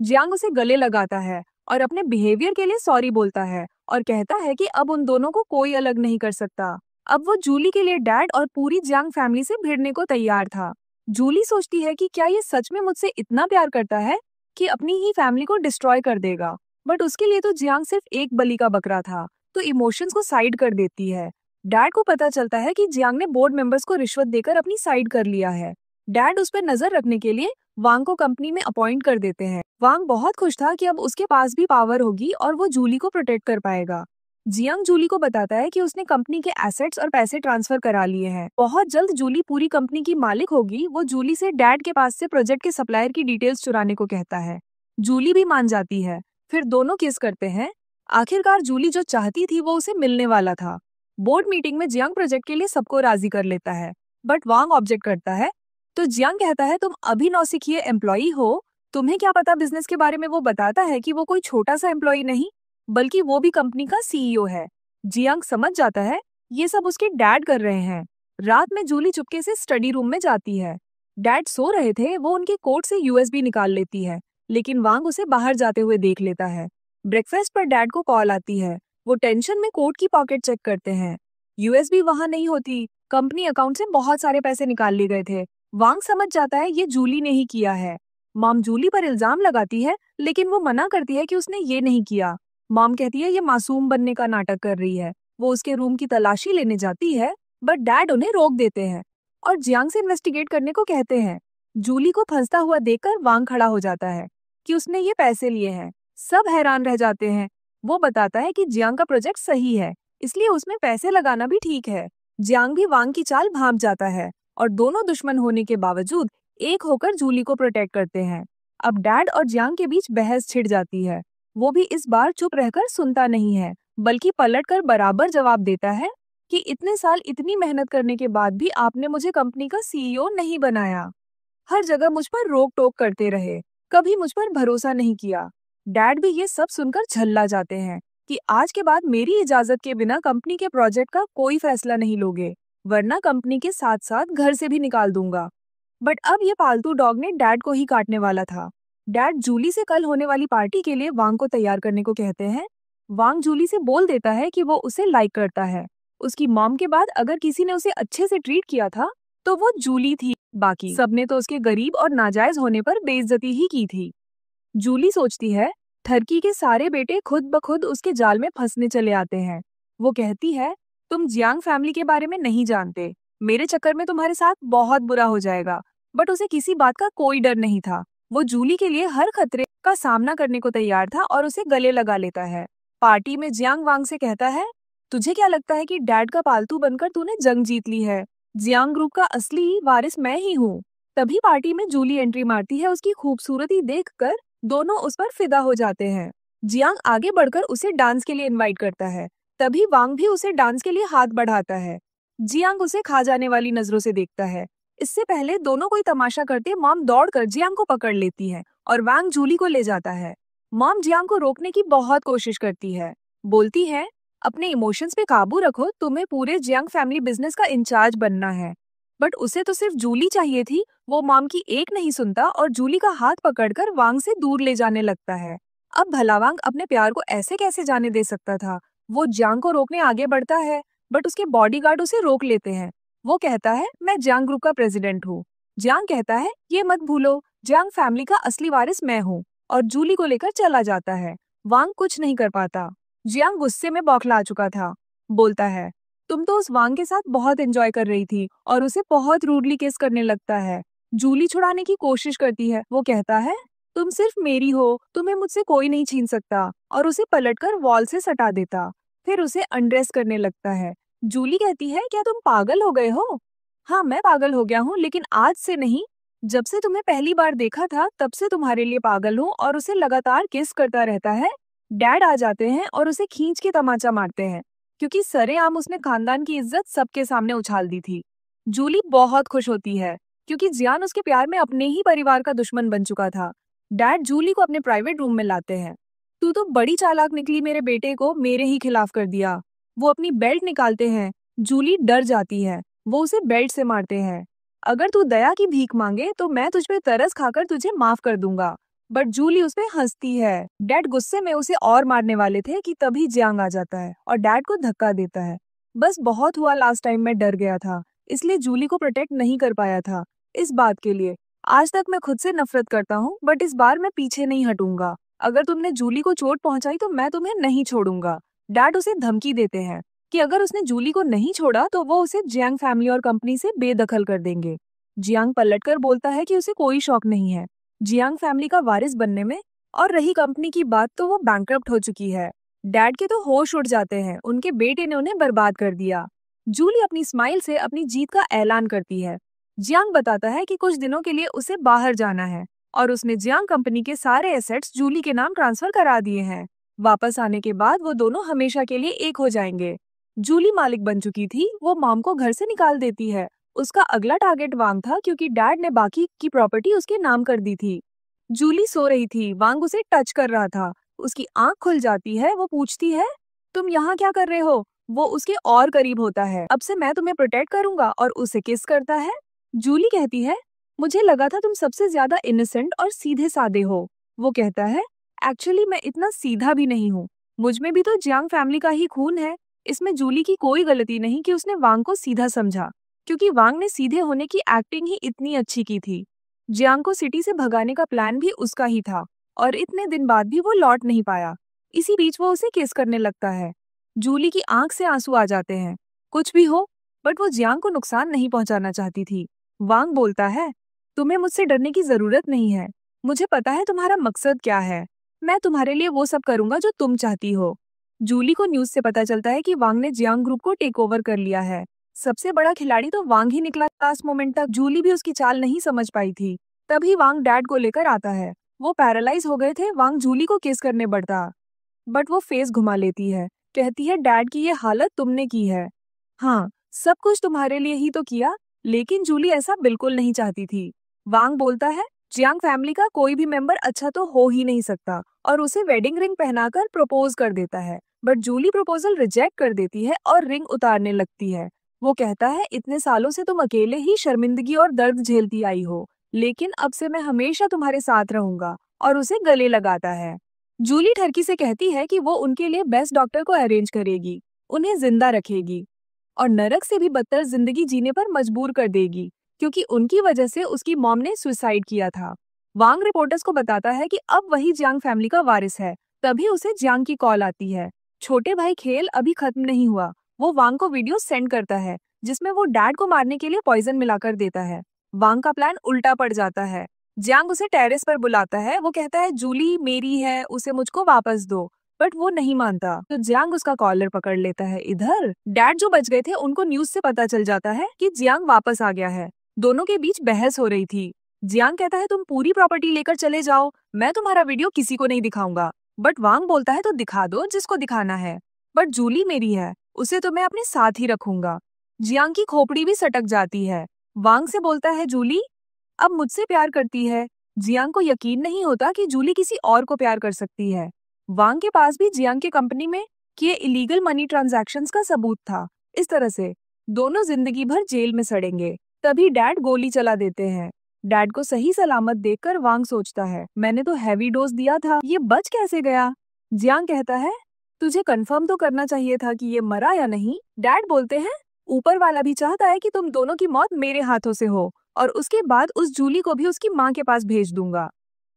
Jiang उसे गले लगाता है और अपने बिहेवियर के लिए सॉरी बोलता है और कहता है कि अब उन दोनों को कोई अलग नहीं कर सकता। अब वो जूली के लिए डैड और पूरी जियांग फैमिली से भिड़ने को तैयार था। जूली सोचती है कि क्या ये सच में मुझसे इतना प्यार करता है कि अपनी ही फैमिली को डिस्ट्रॉय कर देगा। बट उसके लिए तो जियांग सिर्फ एक बलि का बकरा था, तो इमोशंस को साइड कर देती है। डैड को पता चलता है कि जियांग ने बोर्ड मेंबर्स को रिश्वत देकर अपनी साइड कर लिया है। डैड उस पर नजर रखने के लिए वांग को कंपनी में अपॉइंट कर देते हैं। वांग बहुत खुश था कि अब उसके पास भी पावर होगी और वो जूली को प्रोटेक्ट कर पाएगा। जियांग जूली को बताता है कि उसने कंपनी के एसेट्स और पैसे ट्रांसफर करा लिए हैं। बहुत जल्द जूली पूरी कंपनी की मालिक होगी। वो जूली से डैड के पास से प्रोजेक्ट के सप्लायर की डिटेल्स चुराने को कहता है। जूली भी मान जाती है। फिर दोनों किस करते हैं। आखिरकार जूली जो चाहती थी वो उसे मिलने वाला था। बोर्ड मीटिंग में जियांग प्रोजेक्ट के लिए सबको राजी कर लेता है, बट वांग ऑब्जेक्ट करता है। तो जियांग कहता है, तुम अभी नौसिखिए एम्प्लॉई हो, तुम्हें क्या पता बिजनेस के बारे में। वो बताता है कि वो कोई छोटा सा एम्प्लॉई नहीं, बल्कि वो भी कंपनी का सीईओ है। जियांग समझ जाता है ये सब उसके डैड कर रहे हैं। रात में जूली चुपके से स्टडी रूम में जाती है। डैड सो रहे थे। वो उनके कोट से यूएसबी निकाल लेती है, लेकिन वांग उसे बाहर जाते हुए देख लेता है। ब्रेकफास्ट पर डैड को कॉल आती है। वो टेंशन में कोट की पॉकेट चेक करते हैं। यूएसबी वहां नहीं होती। कंपनी अकाउंट से बहुत सारे पैसे निकाल लिए गए थे। वांग समझ जाता है ये जूली ने ही किया है। मॉम जूली पर इल्जाम लगाती है, लेकिन वो मना करती है कि उसने ये नहीं किया। मॉम कहती है ये मासूम बनने का नाटक कर रही है। वो उसके रूम की तलाशी लेने जाती है, बट डैड उन्हें रोक देते हैं और जियांग से इन्वेस्टिगेट करने को कहते हैं। जूली को फंसता हुआ देखकर वांग खड़ा हो जाता है कि उसने ये पैसे लिए हैं। सब हैरान रह जाते हैं। वो बताता है कि जियांग का प्रोजेक्ट सही है, इसलिए उसमें पैसे लगाना भी ठीक है। जियांग भी वांग की चाल भांप जाता है और दोनों दुश्मन होने के बावजूद एक होकर जूली को प्रोटेक्ट करते हैं। अब डैड और जियांग के बीच बहस छिड़ जाती है। वो भी इस बार चुप रहकर सुनता नहीं है, बल्कि पलटकर बराबर जवाब देता है कि इतने साल इतनी मेहनत करने के बाद भी आपने मुझे कंपनी का सीईओ नहीं बनाया। हर जगह मुझ पर रोक टोक करते रहे, कभी मुझ पर भरोसा नहीं किया। डैड भी ये सब सुनकर झल्ला जाते हैं कि आज के बाद मेरी इजाजत के बिना कंपनी के प्रोजेक्ट का कोई फैसला नहीं लोगे, वरना कंपनी के साथ साथ घर से भी निकाल दूंगा। बट अब ये पालतू डॉग ने डैड को ही काटने वाला था। डैड जूली से कल होने वाली पार्टी के लिए वांग को तैयार करने को कहते हैं। वांग जूली से बोल देता है कि वो उसे लाइक करता है। उसकी मॉम के बाद अगर किसी ने उसे अच्छे से ट्रीट किया था तो वो जूली थी। बाकी सबने तो उसके गरीब और नाजायज होने पर बेइज्जती ही की थी। जूली सोचती है थर्की के सारे बेटे खुद ब खुद उसके जाल में फंसने चले आते हैं। वो कहती है, तुम जियांग फैमिली के बारे में नहीं जानते, मेरे चक्कर में तुम्हारे साथ बहुत बुरा हो जाएगा। बट उसे किसी बात का कोई डर नहीं था। वो जूली के लिए हर खतरे का सामना करने को तैयार था और उसे गले लगा लेता है। पार्टी में जियांग वांग से कहता है, तुझे क्या लगता है कि डैड का पालतू बनकर तूने जंग जीत ली है? जियांग ग्रुप का असली वारिस मैं ही हूँ। तभी पार्टी में जूली एंट्री मारती है। उसकी खूबसूरती देखकर दोनों उस पर फिदा हो जाते हैं। जियांग आगे बढ़कर उसे डांस के लिए इनवाइट करता है। तभी वांग भी उसे डांस के लिए हाथ बढ़ाता है। जियांग उसे खा जाने वाली नजरों से देखता है। इससे पहले दोनों कोई तमाशा करते मॉम दौड़कर जियांग को पकड़ लेती है और वांग जूली को ले जाता है। मॉम जियांग को रोकने की बहुत कोशिश करती है। बोलती है, अपने इमोशंस पे काबू रखो, तुम्हें पूरे जियांग फैमिली बिजनेस का इंचार्ज बनना है। बट उसे तो सिर्फ जूली चाहिए थी। वो मॉम की एक नहीं सुनता और जूली का हाथ पकड़कर वांग से दूर ले जाने लगता है। अब भला वांग अपने प्यार को ऐसे कैसे जाने दे सकता था। वो जियांग को रोकने आगे बढ़ता है, बट उसके बॉडीगार्ड उसे रोक लेते हैं। वो कहता है, मैं जियांग ग्रुप का प्रेसिडेंट हूँ। जियांग कहता है, ये मत भूलो, जियांग फैमिली का असली वारिस मैं हूँ, और जूली को लेकर चला जाता है। वांग कुछ नहीं कर पाता। जियांग गुस्से में बौखला चुका था। बोलता है, तुम तो उस वांग के साथ बहुत एंजॉय कर रही थी और उसे बहुत रूडली किस करने लगता है। जूली छुड़ाने की कोशिश करती है। वो कहता है, तुम सिर्फ मेरी हो, तुम्हें मुझसे कोई नहीं छीन सकता, और उसे पलटकर वॉल से सटा देता। फिर उसे अनड्रेस करने लगता है। जूली कहती है, क्या तुम पागल हो गए हो? हाँ, मैं पागल हो गया हूँ, लेकिन आज से नहीं। जब से तुम्हें पहली बार देखा था तब से तुम्हारे लिए पागल हूँ और उसे लगातार किस करता रहता है। डैड आ जाते हैं और उसे खींच के तमाचा मारते हैं, क्योंकि सरेआम उसने खानदान की इज्जत सबके सामने उछाल दी थी। जूली बहुत खुश होती है, क्योंकि जियान उसके प्यार में अपने ही परिवार का दुश्मन बन चुका था। डैड जूली को अपने प्राइवेट रूम में लाते हैं। तू तो बड़ी चालाक निकली, मेरे बेटे को मेरे ही खिलाफ कर दिया। वो अपनी बेल्ट निकालते हैं। जूली डर जाती है। वो उसे बेल्ट से मारते हैं। अगर तू दया की भीख मांगे तो मैं तुझ पे तरस खाकर तुझे माफ कर दूंगा। बट जूली उस पे हंसती है। डैड गुस्से में उसे और मारने वाले थे कि तभी जियांग आ जाता है और डैड को धक्का देता है। बस बहुत हुआ, लास्ट टाइम मैं डर गया था, इसलिए जूली को प्रोटेक्ट नहीं कर पाया था। इस बात के लिए आज तक मैं खुद से नफरत करता हूँ, बट इस बार मैं पीछे नहीं हटूंगा। अगर तुमने जूली को चोट पहुंचाई तो मैं तुम्हें नहीं छोड़ूंगा। डैड उसे धमकी देते हैं कि अगर उसने जूली को नहीं छोड़ा तो वो उसे जियांग फैमिली और कंपनी से बेदखल कर देंगे। जियांग पलटकर बोलता है कि उसे कोई शौक नहीं है जियांग फैमिली का वारिस बनने में, और रही कंपनी की बात तो वो बैंकरप्ट हो चुकी है। डैड के तो होश उड़ जाते हैं, उनके बेटे ने उन्हें बर्बाद कर दिया। जूली अपनी स्माइल से अपनी जीत का ऐलान करती है। जियांग बताता है कि कुछ दिनों के लिए उसे बाहर जाना है और उसने जियांग कंपनी के सारे एसेट्स जूली के नाम ट्रांसफर करा दिए हैं। वापस आने के बाद वो दोनों हमेशा के लिए एक हो जाएंगे। जूली मालिक बन चुकी थी, वो मॉम को घर से निकाल देती है। उसका अगला टारगेट वांग था क्योंकि डैड ने बाकी की प्रॉपर्टी उसके नाम कर दी थी। जूली सो रही थी, वांग उसे टच कर रहा था। उसकी आंख खुल जाती है, वो पूछती है, तुम यहाँ क्या कर रहे हो? वो उसके और करीब होता है। अब से मैं तुम्हें प्रोटेक्ट करूंगा, और उसे किस करता है। जूली कहती है, मुझे लगा था तुम सबसे ज्यादा इनोसेंट और सीधे सादे हो। वो कहता है, एक्चुअली मैं इतना सीधा भी नहीं हूँ, मुझ में भी तो जियांग फैमिली का ही खून है। इसमें जूली की कोई गलती नहीं कि उसने वांग को सीधा समझा, क्योंकि वांग ने सीधे होने की एक्टिंग ही इतनी अच्छी की थी। जियांग को सिटी से भगाने का प्लान भी उसका ही था, और इतने दिन बाद भी वो लौट नहीं पाया। इसी बीच वो उसे किस करने लगता है। जूली की आंख से आंसू आ जाते हैं। कुछ भी हो, बट वो जियांग को नुकसान नहीं पहुंचाना चाहती थी। वांग बोलता है, तुम्हें मुझसे डरने की जरूरत नहीं है, मुझे पता है तुम्हारा मकसद क्या है। मैं तुम्हारे लिए वो सब करूंगा जो तुम चाहती हो। जूली को न्यूज से पता चलता है कि वांग ने जियांग ग्रुप को टेक ओवर कर लिया है। सबसे बड़ा खिलाड़ी तो वांग ही निकला। लास्ट मोमेंट तक जूली भी उसकी चाल नहीं समझ पाई थी। तभी वांग डैड को लेकर आता है। वो पैरालाइज हो गए थे। वांग जूली को किस करने बढ़ता, बट वो फेस घुमा लेती है। कहती है, डैड की ये हालत तुमने की है। हाँ, सब कुछ तुम्हारे लिए ही तो किया। लेकिन जूली ऐसा बिल्कुल नहीं चाहती थी। वांग बोलता है, जियांग फैमिली का कोई भी मेंबर अच्छा तो हो ही नहीं सकता, और उसे वेडिंग रिंग पहनाकर प्रपोज कर देता है। बट जूली प्रपोजल रिजेक्ट कर देती है और रिंग उतारने लगती है। वो कहता है, इतने सालों से तुम अकेले ही शर्मिंदगी और दर्द झेलती आई हो, लेकिन अब से मैं हमेशा तुम्हारे साथ रहूंगा, और उसे गले लगाता है। जूली ठरकी से कहती है कि वो उनके लिए बेस्ट डॉक्टर को अरेंज करेगी, उन्हें जिंदा रखेगी, और नरक से भी बदतर जिंदगी जीने पर मजबूर कर देगी, क्योंकि उनकी वजह से उसकी मॉम ने सुसाइड किया था। वांग रिपोर्टर्स को बताता है कि अब वही जियांग फैमिली का वारिस है। तभी उसे जियांग की कॉल आती है। छोटे भाई, खेल अभी खत्म नहीं हुआ। वो वांग को वीडियो सेंड करता है जिसमें वो डैड को मारने के लिए पॉइजन मिलाकर देता है। वांग का प्लान उल्टा पड़ जाता है। जियांग उसे टेरेस पर बुलाता है। वो कहता है, जूली मेरी है, उसे मुझको वापस दो। बट वो नहीं मानता, तो जियांग उसका कॉलर पकड़ लेता है। इधर डैड जो बच गए थे, उनको न्यूज से पता चल जाता है कि जियांग वापस आ गया है। दोनों के बीच बहस हो रही थी। जियांग कहता है, तुम पूरी प्रॉपर्टी लेकर चले जाओ, मैं तुम्हारा वीडियो किसी को नहीं दिखाऊंगा। बट वांग बोलता है, तो दिखा दो जिसको दिखाना है, बट जूली मेरी है, उसे तो मैं अपने साथ ही रखूंगा। जियांग की खोपड़ी भी सटक जाती है। वांग से बोलता है, जूली अब मुझसे प्यार करती है। जियांग को यकीन नहीं होता कि जूली किसी और को प्यार कर सकती है। वांग के पास भी जियांग की कंपनी में किए इलीगल मनी ट्रांजैक्शंस का सबूत था। इस तरह से दोनों जिंदगी भर जेल में सड़ेंगे। तभी डैड गोली चला देते हैं। डैड को सही सलामत देखकर वांग सोचता है, मैंने तो हैवी डोज दिया था, ये बच कैसे गया। जियांग कहता है, तुझे कंफर्म तो करना चाहिए था कि ये मरा या नहीं। डैड बोलते हैं, ऊपर वाला भी चाहता है कि तुम दोनों की मौत मेरे हाथों से हो, और उसके बाद उस जूली को भी उसकी माँ के पास भेज दूंगा।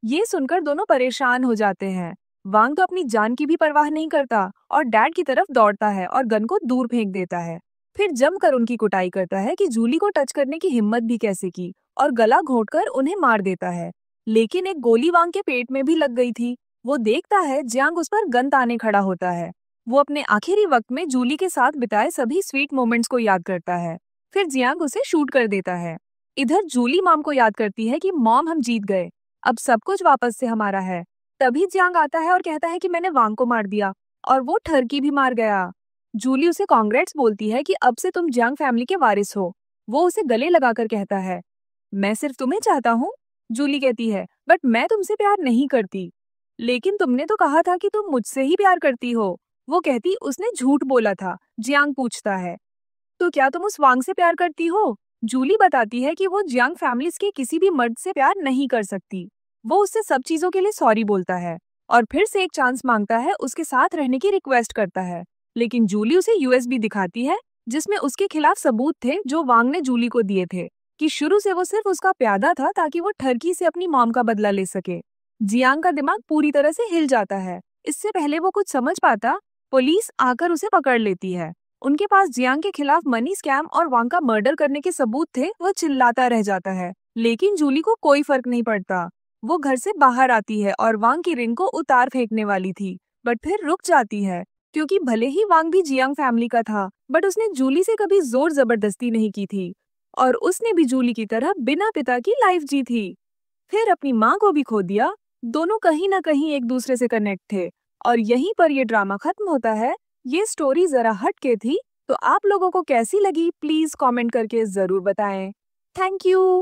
ये सुनकर दोनों परेशान हो जाते हैं। वांग तो अपनी जान की भी परवाह नहीं करता और डैड की तरफ दौड़ता है और गन को दूर फेंक देता है। फिर जमकर उनकी कुटाई करता है कि जूली को टच करने की हिम्मत भी कैसे की, और गला घोंटकर उन्हें मार देता है। लेकिन एक गोली वांग के पेट में भी लग गई थी। वो देखता है जियांग उस पर गन ताने खड़ा होता है। वो अपने आखिरी वक्त में जूली के साथ बिताए सभी स्वीट मोमेंट्स को याद करता है। फिर जियांग उसे शूट कर देता है। इधर जूली मॉम को याद करती है कि मॉम, हम जीत गए, अब सब कुछ वापस से हमारा है। तभी जियांग आता है और कहता है कि मैंने वांग को मार दिया, और वो ठरकी भी मार गया। जूली उसे कांग्रेट्स बोलती है कि अब से तुम जियांग फैमिली के वारिस हो। वो उसे गले लगाकर कहता है, मैं सिर्फ तुम्हें चाहता हूँ। जूली कहती है, बट मैं तुमसे प्यार नहीं करती। लेकिन तुमने तो कहा था कि तुम मुझसे ही प्यार करती हो। वो कहती, उसने झूठ बोला था। जियांग पूछता है, तो क्या तुम उस वांग से प्यार करती हो? जूली बताती है कि वो जियांग फैमिलीज के किसी भी मर्द से प्यार नहीं कर सकती। वो उससे सब चीजों के लिए सॉरी बोलता है और फिर से एक चांस मांगता है, उसके साथ रहने की रिक्वेस्ट करता है। लेकिन जूली उसे यूएसबी दिखाती है जिसमें उसके खिलाफ सबूत थे जो वांग ने जूली को दिए थे कि शुरू से वो सिर्फ उसका प्यादा था ताकि वो ठरकी से अपनी मॉम का बदला ले सके। जियांग का दिमाग पूरी तरह से हिल जाता है। इससे पहले वो कुछ समझ पाता, पुलिस आकर उसे पकड़ लेती है। उनके पास जियांग के खिलाफ मनी स्कैम और वांग का मर्डर करने के सबूत थे। वो चिल्लाता रह जाता है, लेकिन जूली को कोई फर्क नहीं पड़ता। वो घर से बाहर आती है और वांग की रिंग को उतार फेंकने वाली थी, बट फिर रुक जाती है, क्योंकि भले ही वांग भी जियांग फैमिली का था, बट उसने जूली से कभी जोर जबरदस्ती नहीं की थी और उसने भी जूली की तरह बिना पिता की लाइफ जी थी। फिर अपनी माँ को भी खो दिया। दोनों कहीं ना कहीं एक दूसरे से कनेक्ट थे और यहीं पर ये ड्रामा खत्म होता है। ये स्टोरी जरा हट के थी, तो आप लोगों को कैसी लगी प्लीज कमेंट करके जरूर बताएं। Thank you.